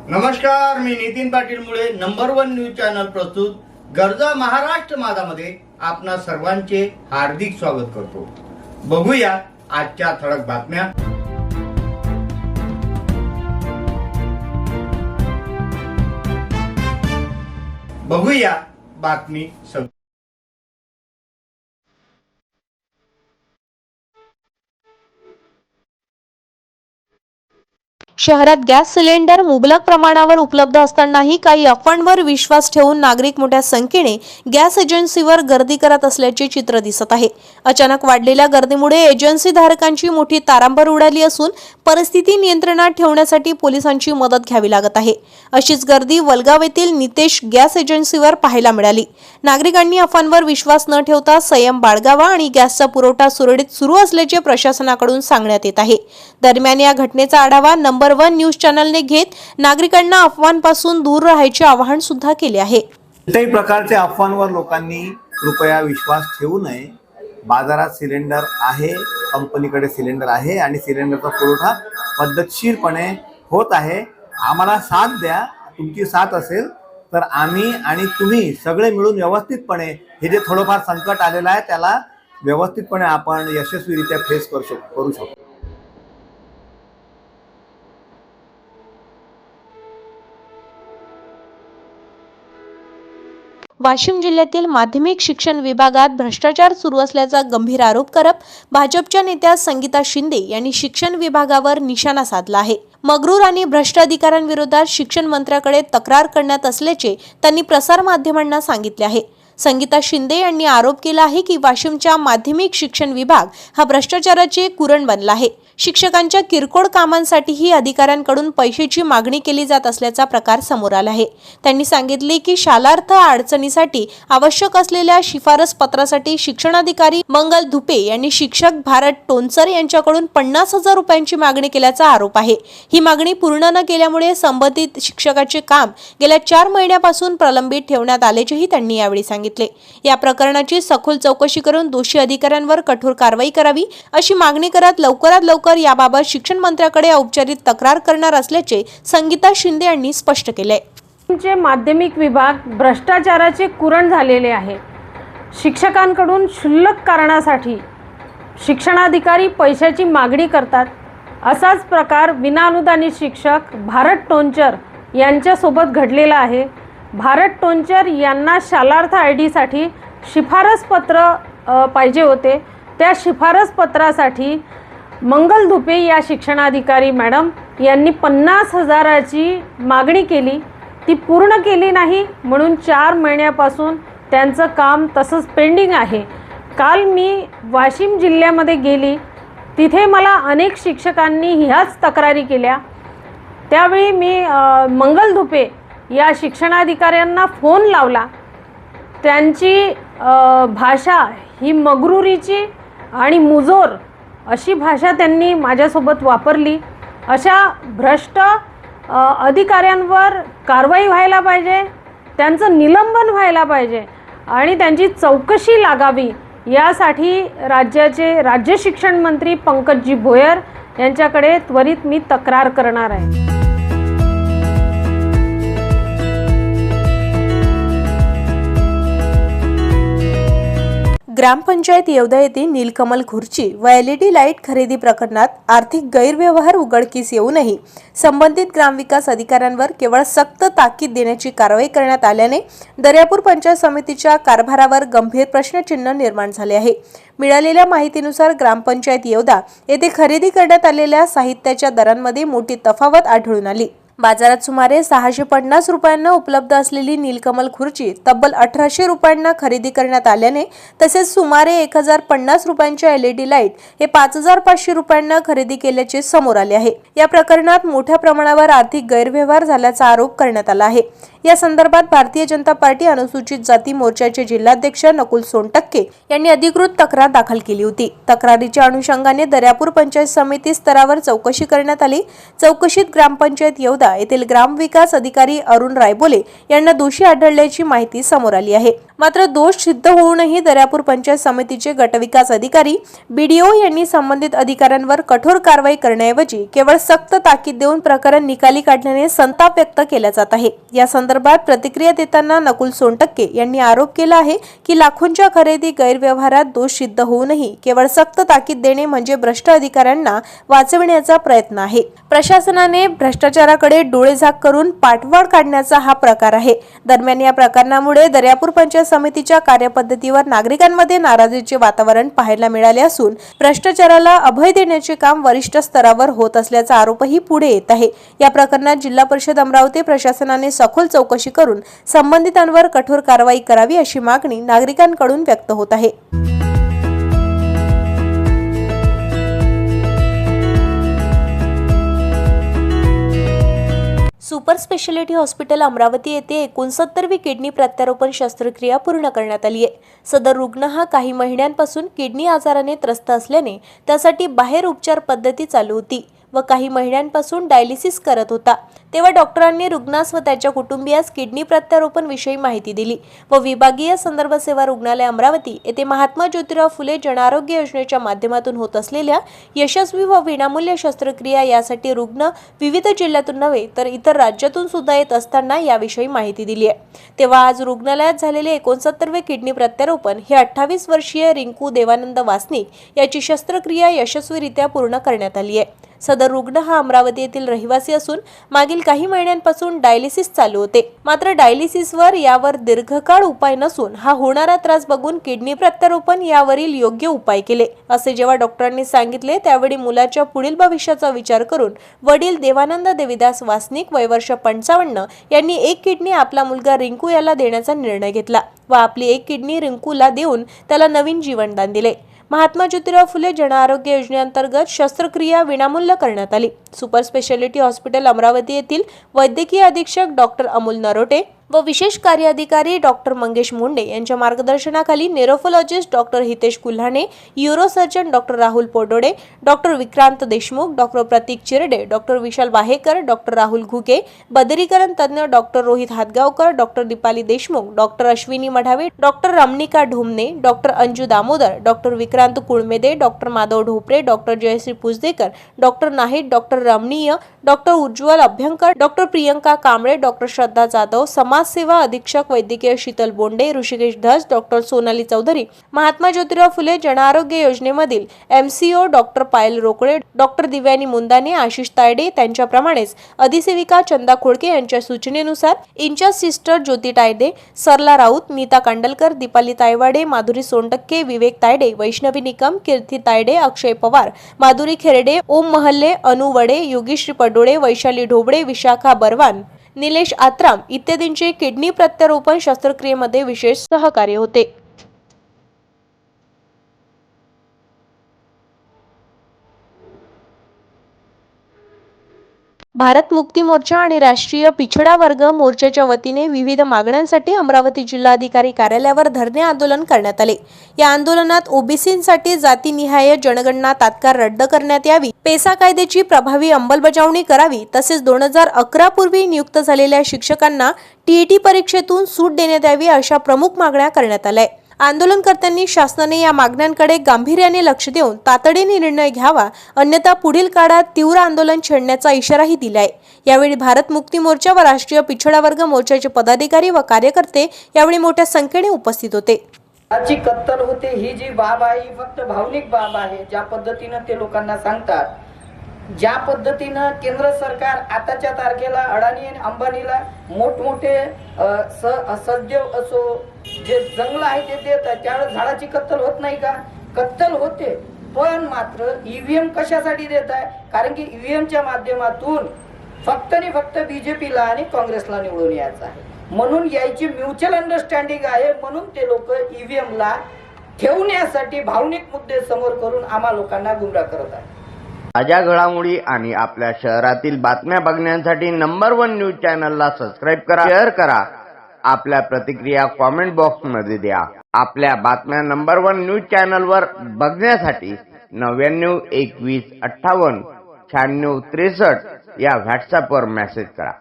नमस्कार, मी नितीन पाटील मुळे number 1 news channel प्रस्तुत गरजा महाराष्ट्र माझामध्ये आपणा सर्वांचे हार्दिक स्वागत करतो। बघूया आजच्या ठळक बातम्या। बघूया बातमी सब। शहरात गॅस सिलेंडर मुबलक प्रमाणावर उपलब्ध असतानाही काही अफवांवर विश्वास ठेवून नागरिक मोठ्या संख्येने गॅस एजन्सीवर गर्दी करत असल्याचे चित्र दिसत आहे। अचानक वाढलेल्या गर्दीमुळे एजन्सी धारकांची मोठी तारांबळ उडाली असून परिस्थिती नियंत्रणात ठेवण्यासाठी पोलिसांची मदत घ्यावी लागत आहे। अशीच गर्दी वलगाव येथील नितेश गॅस एजन्सीवर पाहायला मिळाली। नागरिकांनी अफवांवर विश्वास न ठेवता संयम बाळगावा आणि गॅसचा पुरवठा सुरळीत सुरू असल्याचे प्रशासनाकडून सांगण्यात येत आहे। दरम्यान या घटनेचा आढावा नंबर 1 न्यूज चॅनलने घेत नागरिकांना अफवांपासून दूर राहायचे आवाहन सुद्धा केले आहे। कोणत्याही प्रकारच्या अफवांवर लोकांनी कृपया विश्वास ठेवू नये। बाजारात सिलेंडर आहे, कंपनीकडे सिलेंडर आहे आणि सिलेंडरचा पुरवठा पद्धतशीरपणे होत आहे। आम्हाला साथ द्या। तुमची साथ असेल तर आम्ही आणि तुम्ही सगळे मिळून व्यवस्थितपणे हे जे थोडंफार संकट आलेलं आहे त्याला व्यवस्थितपणे आपण यशस्वीरित्या फेस करू शकतो। वाशिम जिल्ह्यातील माध्यमिक शिक्षण विभागात भ्रष्टाचार सुरू असल्याचा गंभीर आरोप करत भाजपच्या नेत्या संगीता शिंदे यांनी शिक्षण विभागावर निशाणा साधला आहे। मगरूर आणि भ्रष्ट अधिकाऱ्यांविरोधात शिक्षण मंत्र्याकडे तक्रार करण्यात असल्याचे त्यांनी प्रसार माध्यमांना सांगितले आहे। संगीता शिंदे यांनी आरोप केला आहे की वाशिमच्या माध्यमिक शिक्षण विभाग हा भ्रष्टाचाराचे कुरण बनला आहे। शिक्षकांच्या किरकोळ कामांसाठीही अधिकाऱ्यांकडून पैशाची मागणी केली जात असल्याचा प्रकार समोर आला आहे। त्यांनी सांगितले की शालार्थ अडचणीसाठी आवश्यक असलेल्या शिफारस पत्रासाठी शिक्षणाधिकारी मंगल धुपे यांनी शिक्षक भारत टोनसर यांच्याकडून 50,000 रुपयांची मागणी केल्याचा आरोप आहे। ही मागणी पूर्ण न केल्यामुळे संबंधित शिक्षकाचे काम गेल्या 4 महिन्यापासून प्रलंबित ठेवण्यात आल्याचेही त्यांनी यावेळी सांगितले। या प्रकरणाची सखोल चौकशी करून दोषी अधिकाऱ्यांवर कठोर कारवाई करावी अशी मागणी करत लवकरात लवकर याबाबत शिक्षण मंत्र्याकडे औपचारिक तक्रार करणार असल्याचे संगीता शिंदे यांनी स्पष्ट केले। माध्यमिक विभाग भ्रष्टाचाराचे कुरण झालेले आहे। शिक्षकांकडून क्षुल्लक कारणासाठी शिक्षणाधिकारी पैशाची मागणी करतात। असाच प्रकार विनाअनुदानित शिक्षक भारत टोनचर यांच्यासोबत घडलेला आहे। भारत टोनचर यांना शालार्थ आयडीसाठी शिफारस पत्र पाहिजे होते। त्या शिफारस पत्रासाठी मंगल धुपे या शिक्षणाधिकारी मॅडम यांनी 50,000ची मागणी केली। ती पूर्ण केली नाही म्हणून 4 महिन्यापासून त्यांचं काम तसंच पेंडिंग आहे। काल मी वाशिम जिल्ह्यामध्ये गेली, तिथे मला अनेक शिक्षकांनी ह्याच तक्रारी केल्या। त्यावेळी मी मंगल धुपे या शिक्षणाधिकाऱ्यांना फोन लावला। त्यांची भाषा ही मगरुरीची आणि मुजोर अशी भाषा त्यांनी माझ्यासोबत वापरली। अशा भ्रष्ट अधिकाऱ्यांवर कारवाई व्हायला पाहिजे, त्यांचं निलंबन व्हायला पाहिजे आणि त्यांची चौकशी लागावी यासाठी राज्य शिक्षण मंत्री पंकजी भोयर यांच्याकडे त्वरित मी तक्रार करणार आहे। ग्रामपंचायत येवदा येथील नीलकमल खुर्ची व LED लाईट खरेदी प्रकरणात आर्थिक गैरव्यवहार उघडकीस येऊनही संबंधित ग्रामविकास अधिकाऱ्यांवर केवळ सक्त ताकीद देण्याची कारवाई करण्यात आल्याने दर्यापूर पंचायत समितीच्या कारभारावर गंभीर प्रश्नचिन्ह निर्माण झाले आहे। मिळालेल्या माहितीनुसार ग्रामपंचायत येवदा येथे खरेदी करण्यात आलेल्या साहित्याच्या दरांमध्ये मोठी तफावत आढळून आली। बाजारात सुमारे 650 रुपयांना उपलब्ध असलेली नीलकमल खुर्ची तब्बल 1800 रुपयांना खरेदी करण्यात आल्याने तसेच सुमारे 1050 रुपयांच्या LED लाईट हे 5500 रुपयांना खरेदी केल्याचे समोर आले आहे। या प्रकरणात मोठ्या प्रमाणावर आर्थिक गैरव्यवहार झाल्याचा आरोप करण्यात आला आहे। या संदर्भात भारतीय जनता पार्टी अनुसूचित जाती मोर्चाचे जिल्हाध्यक्ष नकुल सोनटक्के यांनी अधिकृत तक्रार दाखल केली होती। तक्रारीच्या अनुषंगाने दर्यापूर पंचायत समिती स्तरावर चौकशी करण्यात आली। चौकशीत ग्रामपंचायत येवदा येथील ग्रामविकास अधिकारी अरुण रायबोले यांना दोषी आढळल्याची माहिती समोर आली आहे। मात्र दोष सिद्ध होऊनही दर्यापूर पंचायत समितीचे गटविकास अधिकारी बीडीओ यांनी संबंधित अधिकाऱ्यांवर कठोर कारवाई करण्याऐवजी केवळ सक्त ताकीद देऊन प्रकरण निकाली काढल्याने संताप व्यक्त केला जात आहे। या संदर्भात प्रतिक्रिया देताना नकुल सोनटक्के यांनी आरोप केला आहे की लाखोंच्या खरेदी गैरव्यवहारात दोष सिद्ध होऊनही केवळ सक्त ताकीद देणे म्हणजे भ्रष्ट अधिकाऱ्यांना वाचविण्याचा प्रयत्न आहे। प्रशासनाने भ्रष्टाचाराकडे डोळेझाक करून पाठवाड काढण्याचा हा प्रकार आहे। दरम्यान या प्रकरणामुळे दर्यापूर पंचायत समितीच्या कार्यपद्धतीवर नागरिकांमध्ये नाराजीचे वातावरण पाहायला मिळाले असून भ्रष्टाचाराला अभय देण्याचे काम वरिष्ठ स्तरावर होत असल्याचा आरोपही पुढे येत आहे। या प्रकरणात जिल्हा परिषद अमरावती प्रशासनाने सखोल चौकशी करून संबंधितांवर कठोर कारवाई करावी अशी मागणी नागरिकांकडून व्यक्त होत आहे। सुपर स्पेशालिटी हॉस्पिटल अमरावती येथे 69वी किडनी प्रत्यारोपण शस्त्रक्रिया पूर्ण करण्यात आली आहे। सदर रुग्ण हा काही महिन्यांपासून किडनी आजाराने त्रस्त असल्याने त्यासाठी बाहेर उपचार पद्धती चालू होती व काही महिन्यांपासून डायलिसिस करत होता। तेव्हा डॉक्टरांनी रुग्णास व त्याच्या कुटुंबियास किडनी प्रत्यारोपण विषयी माहिती दिली व विभागीय संदर्भ सेवा रुग्णालय अमरावती येथे महात्मा ज्योतिराव फुले जनआरोग्य योजनेच्या माध्यमातून होत असलेल्या यशस्वी व विनामूल्य शस्त्रक्रिया यासाठी रुग्ण विविध जिल्ह्यातून नव्हे तर इतर राज्यातून सुद्धा येत असताना याविषयी माहिती दिली आहे। तेव्हा आज रुग्णालयात झालेले 69वे किडनी प्रत्यारोपण हे 28 वर्षीय रिंकू देवानंद वासनिक याची शस्त्रक्रिया यशस्वीरित्या पूर्ण करण्यात आली आहे। सदर रुग्ण हा अमरावती येथील रहिवासी असून मागील काही महिन्यांपासून डायलिसिस चालू होते। मात्र डायलिसिसवर यावर दीर्घकाळ उपाय नसून हा होणारा त्रास बघून किडनी प्रत्यारोपण यावरील योग्य उपाय केले असे जेव्हा डॉक्टरांनी सांगितले त्यावेळी मुलाच्या पुढील भविष्याचा विचार करून वडील देवानंद देविदास वासनिक वय वर्ष 55 यांनी एक किडनी आपला मुलगा रिंकू याला देण्याचा निर्णय घेतला व आपली एक किडनी रिंकूला देऊन त्याला नवीन जीवनदान दिले। महात्मा ज्योतिराव फुले जनआरोग्य योजनेअंतर्गत शस्त्रक्रिया विनामूल्य करण्यात आली। सुपर स्पेशालिटी हॉस्पिटल अमरावती येथील वैद्यकीय अधीक्षक डॉक्टर अमोल नरोटे व विशेष कार्य अधिकारी डॉक्टर मंगेश मुंडे यांच्या मार्गदर्शनाखाली nephrologist doctor Hitesh Kulhane, urosurgeon doctor Rahul Podode, doctor Vikrant Deshmukh, doctor Pratik Chirde, doctor Vishal Wahekar, doctor Rahul Ghuge, बदिरीकरण तज्ञ doctor Rohit Hatgaonkar, doctor Deepali Deshmukh, doctor Ashwini Madhave, doctor Ramanika Dhomne, doctor Anju Damodar, doctor Vikrant Kulmede, doctor Madhav Dhopre, doctor Jayashree Pujdekar, doctor Nahid, doctor Ramaniya, doctor Ujjwal Abhyankar, doctor Priyanka Kamble, doctor Shraddha Jadhav, समाजसेवा अधीक्षक वैद्यकीय शीतल बोंडे, ऋषिकेश धस, डॉक्टर सोनाली चौधरी, महात्मा ज्योतिराव फुले जनआरोग्य योजनेमधील MCO डॉक्टर पायल रोकडे, डॉक्टर दिव्यानी मुंदाने, आशिष तायडे त्यांच्याप्रमाणेच अधिसेविका चंदा खोडके यांच्या सूचनेनुसार इंचार्ज सिस्टर ज्योती तायडे, सरला राऊत, नीता कांडलकर, दीपाली तायवाडे, माधुरी सोनटक्के, विवेक तायडे, वैष्णवी निकम, कीर्ती तायडे, अक्षय पवार, माधुरी खेरडे, ओम महल्ले, अनु वडे, योगीश्री पडोळे, वैशाली ढोबळे, विशाखा बरवान, निलेश आत्राम इत्यादींचे किडनी प्रत्यारोपण शस्त्रक्रियेमध्ये विशेष सहकार्य होते। भारत मुक्ती मोर्चा आणि राष्ट्रीय पिछडा वर्ग मोर्चाच्या वतीने विविध मागण्यांसाठी अमरावती जिल्हाधिकारी कार्यालयावर धरणे आंदोलन करण्यात आले। या आंदोलनात ओबीसींसाठी जातीनिहाय जनगणना तात्काळ रद्द करण्यात यावी, पेसा कायद्याची प्रभावी अंमलबजावणी करावी, तसेच 2011 पूर्वी नियुक्त झालेल्या शिक्षकांना TET परीक्षेतून सूट देण्यात यावी अशा प्रमुख मागण्या करण्यात आल्या। आंदोलनकर्त्यांनी शासनाने या मागण्यांकडे गांभीर्याने लक्ष देऊन तातडीने निर्णय घ्यावा, अन्यथा पुढील काळात तीव्र आंदोलन छेडण्याचा इशाराही दिलाय। यावेळी भारत मुक्ती मोर्चा व राष्ट्रीय पिछडा वर्ग मोर्चाचे पदाधिकारी व कार्यकर्ते यावेळी मोठ्या संख्येने उपस्थित होते। आजची कत्तल होते ही जी बाब आहे ही फक्त भावनिक बाब आहे। ज्या पद्धतीने ते लोकांना सांगतात, ज्या पद्धतीनं केंद्र सरकार आताच्या तारखेला अडाणी आणि अंबानीला मोठमोठे सद्देव असो जे जंगल आहे ते देत आहे, त्यावेळेस झाडाची कत्तल होत नाही का? कत्तल होते, पण मात्र ईव्हीएम कशासाठी देत आहे? कारण की ईव्हीएमच्या माध्यमातून फक्त आणि फक्त बीजेपीला आणि काँग्रेसला निवडून यायचं आहे, म्हणून याची म्युच्युअल अंडरस्टँडिंग आहे। म्हणून ते लोक ईव्हीएमला ठेवण्यासाठी भावनिक मुद्दे समोर करून आम्हा लोकांना गुमराह करत आहेत। ताज्या घडामोडी आणि आपल्या शहरातील बातम्या बघण्यासाठी नंबर 1 न्यूज चॅनलला सबस्क्राईब करा, शेअर करा, आपल्या प्रतिक्रिया कॉमेंट बॉक्समध्ये द्या. आपल्या बातम्या नंबर 1 न्यूज चॅनलवर बघण्यासाठी 99 21 58 96 63 या व्हॉट्सअपवर मेसेज करा.